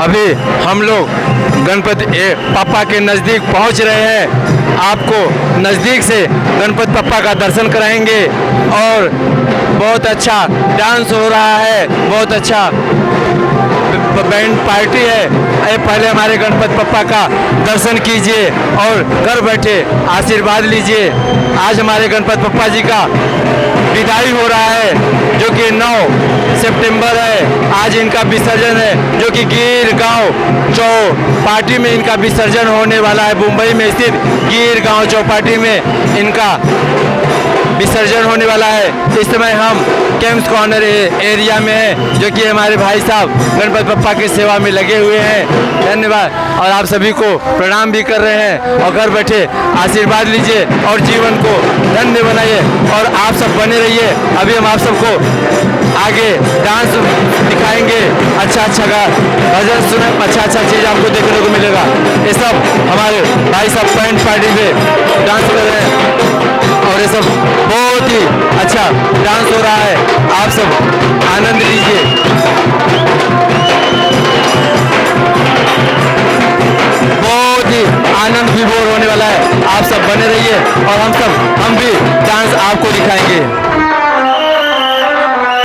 अभी हम लोग गणपति पप्पा के नज़दीक पहुंच रहे हैं। आपको नज़दीक से गणपति पप्पा का दर्शन कराएंगे और बहुत अच्छा डांस हो रहा है, बहुत अच्छा बैंड पार्टी है। पहले हमारे गणपति पप्पा का दर्शन कीजिए और घर बैठे आशीर्वाद लीजिए। आज हमारे गणपति पप्पा जी का विदाई हो रहा है जो कि 9 सितंबर है। आज इनका विसर्जन है जो कि गिर गांव चौपाटी में इनका विसर्जन होने वाला है। मुंबई में स्थित गिर गांव चौपाटी में इनका विसर्जन होने वाला है। इस समय हम कैंप्स कॉर्नर एरिया में है जो कि हमारे भाई साहब गणपति पप्पा की सेवा में लगे हुए हैं। धन्यवाद। और आप सभी को प्रणाम भी कर रहे हैं और घर बैठे आशीर्वाद लीजिए और जीवन को धन्य बनाइए और आप सब बने रहिए। अभी हम आप सबको आगे डांस दिखाएंगे, अच्छा भजन सुने, अच्छा चीज़ आपको देखने को मिलेगा। ये सब हमारे भाई साहब बैंड पार्टी में डांस कर रहे हैं और ये सब बहुत ही अच्छा डांस हो रहा है। आप सब आनंद लीजिए। बहुत ही आनंद विभोर होने वाला है। आप सब बने रहिए और हम भी डांस आपको दिखाएंगे।